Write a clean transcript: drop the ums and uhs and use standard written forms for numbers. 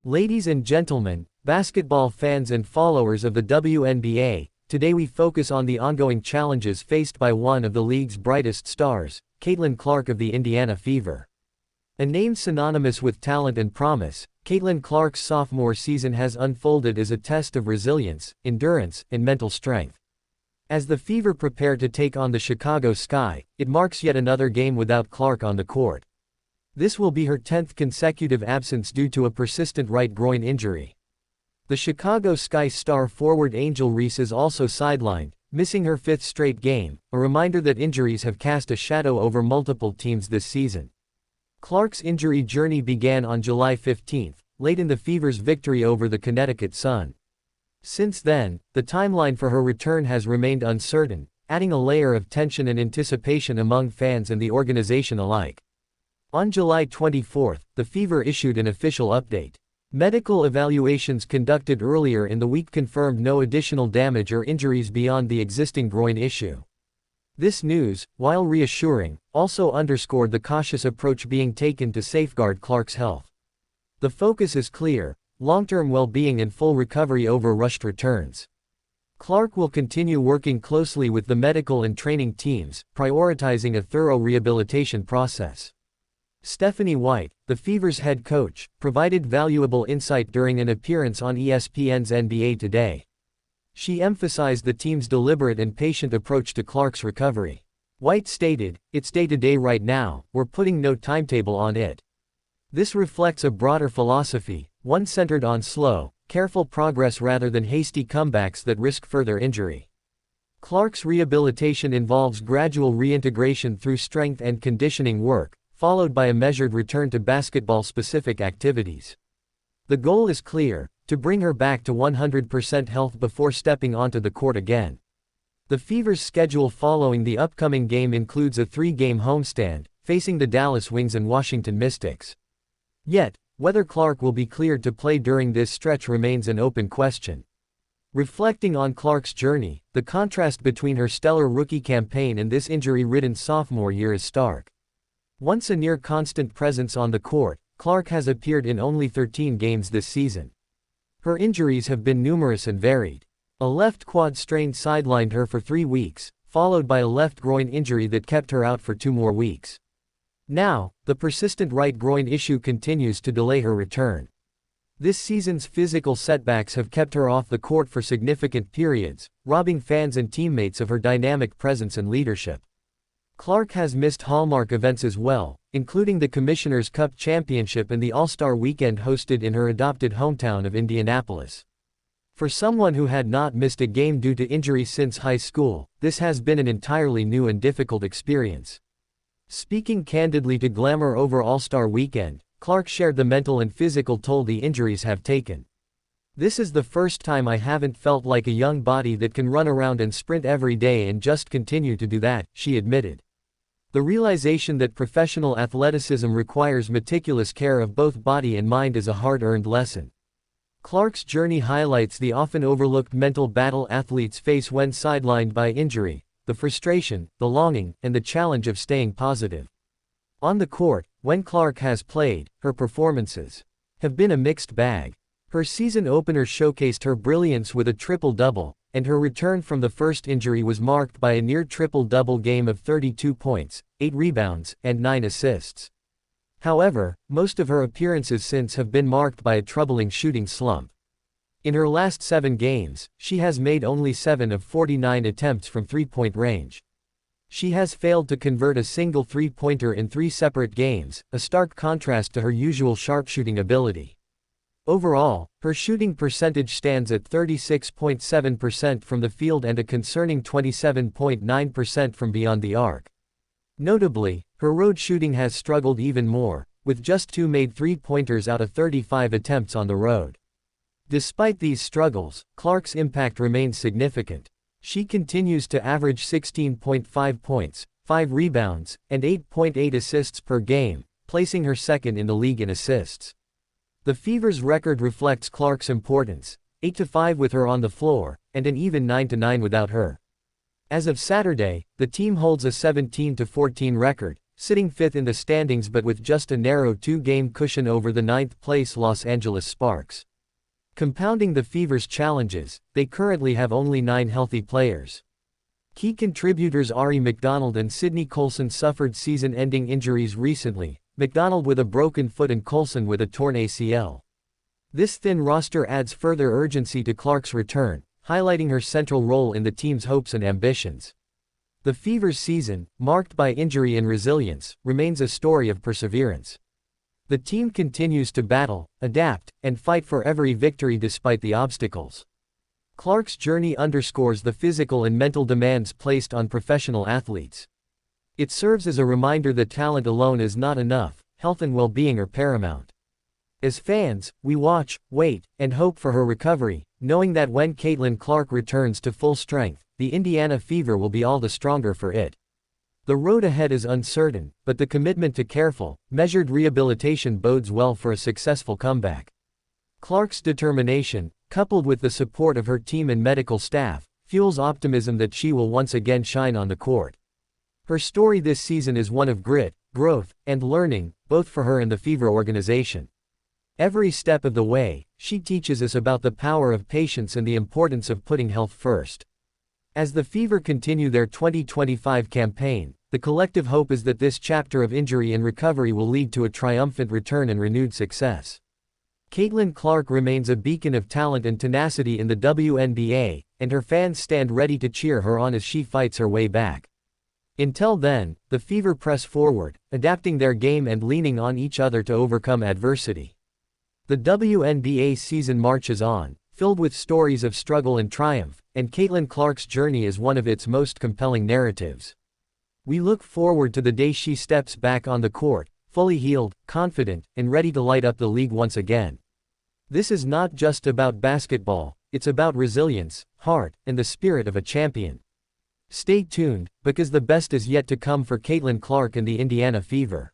Ladies and gentlemen, basketball fans and followers of the WNBA, today we focus on the ongoing challenges faced by one of the league's brightest stars, Caitlin Clark of the Indiana Fever. A name synonymous with talent and promise, Caitlin Clark's sophomore season has unfolded as a test of resilience, endurance, and mental strength. As the Fever prepare to take on the Chicago Sky, it marks yet another game without Clark on the court. This will be her 10th consecutive absence due to a persistent right groin injury. The Chicago Sky star forward Angel Reese is also sidelined, missing her 5th straight game, a reminder that injuries have cast a shadow over multiple teams this season. Clark's injury journey began on July 15, late in the Fever's victory over the Connecticut Sun. Since then, the timeline for her return has remained uncertain, adding a layer of tension and anticipation among fans and the organization alike. On July 24, the Fever issued an official update. Medical evaluations conducted earlier in the week confirmed no additional damage or injuries beyond the existing groin issue. This news, while reassuring, also underscored the cautious approach being taken to safeguard Clark's health. The focus is clear: long-term well-being and full recovery over rushed returns. Clark will continue working closely with the medical and training teams, prioritizing a thorough rehabilitation process. Stephanie White, the Fever's head coach, provided valuable insight during an appearance on ESPN's NBA Today. She emphasized the team's deliberate and patient approach to Clark's recovery. White stated, "It's day-to-day right now, we're putting no timetable on it. This reflects a broader philosophy, one centered on slow, careful progress rather than hasty comebacks that risk further injury." Clark's rehabilitation involves gradual reintegration through strength and conditioning work, followed by a measured return to basketball-specific activities. The goal is clear: to bring her back to 100% health before stepping onto the court again. The Fever's schedule following the upcoming game includes a 3-game homestand, facing the Dallas Wings and Washington Mystics. Yet, whether Clark will be cleared to play during this stretch remains an open question. Reflecting on Clark's journey, the contrast between her stellar rookie campaign and this injury-ridden sophomore year is stark. Once a near-constant presence on the court, Clark has appeared in only 13 games this season. Her injuries have been numerous and varied. A left quad strain sidelined her for 3 weeks, followed by a left groin injury that kept her out for 2 more weeks. Now, the persistent right groin issue continues to delay her return. This season's physical setbacks have kept her off the court for significant periods, robbing fans and teammates of her dynamic presence and leadership. Clark has missed hallmark events as well, including the Commissioner's Cup Championship and the All-Star Weekend hosted in her adopted hometown of Indianapolis. For someone who had not missed a game due to injury since high school, this has been an entirely new and difficult experience. Speaking candidly to Glamour over All-Star Weekend, Clark shared the mental and physical toll the injuries have taken. "This is the first time I haven't felt like a young body that can run around and sprint every day and just continue to do that," she admitted. The realization that professional athleticism requires meticulous care of both body and mind is a hard-earned lesson. Clark's journey highlights the often overlooked mental battle athletes face when sidelined by injury: the frustration, the longing, and the challenge of staying positive. On the court, when Clark has played, her performances have been a mixed bag. Her season opener showcased her brilliance with a triple-double, and her return from the first injury was marked by a near triple-double game of 32 points, 8 rebounds, and 9 assists. However, most of her appearances since have been marked by a troubling shooting slump. In her last 7 games, she has made only 7 of 49 attempts from three-point range. She has failed to convert a single three-pointer in 3 separate games, a stark contrast to her usual sharpshooting ability. Overall, her shooting percentage stands at 36.7% from the field and a concerning 27.9% from beyond the arc. Notably, her road shooting has struggled even more, with just 2 made three-pointers out of 35 attempts on the road. Despite these struggles, Clark's impact remains significant. She continues to average 16.5 points, 5 rebounds, and 8.8 assists per game, placing her second in the league in assists. The Fever's record reflects Clark's importance: 8-5 with her on the floor, and an even 9-9 without her. As of Saturday, the team holds a 17-14 record, sitting 5th in the standings but with just a narrow 2-game cushion over the 9th-place Los Angeles Sparks. Compounding the Fever's challenges, they currently have only 9 healthy players. Key contributors Ari McDonald and Sidney Colson suffered season-ending injuries recently, McDonald with a broken foot and Colson with a torn ACL. This thin roster adds further urgency to Clark's return, highlighting her central role in the team's hopes and ambitions. The Fever's season, marked by injury and resilience, remains a story of perseverance. The team continues to battle, adapt, and fight for every victory despite the obstacles. Clark's journey underscores the physical and mental demands placed on professional athletes. It serves as a reminder that talent alone is not enough, health and well-being are paramount. As fans, we watch, wait, and hope for her recovery, knowing that when Caitlin Clark returns to full strength, the Indiana Fever will be all the stronger for it. The road ahead is uncertain, but the commitment to careful, measured rehabilitation bodes well for a successful comeback. Clark's determination, coupled with the support of her team and medical staff, fuels optimism that she will once again shine on the court. Her story this season is one of grit, growth, and learning, both for her and the Fever organization. Every step of the way, she teaches us about the power of patience and the importance of putting health first. As the Fever continue their 2025 campaign, the collective hope is that this chapter of injury and recovery will lead to a triumphant return and renewed success. Caitlin Clark remains a beacon of talent and tenacity in the WNBA, and her fans stand ready to cheer her on as she fights her way back. Until then, the Fever press forward, adapting their game and leaning on each other to overcome adversity. The WNBA season marches on, filled with stories of struggle and triumph, and Caitlin Clark's journey is one of its most compelling narratives. We look forward to the day she steps back on the court, fully healed, confident, and ready to light up the league once again. This is not just about basketball, it's about resilience, heart, and the spirit of a champion. Stay tuned, because the best is yet to come for Caitlin Clark and the Indiana Fever.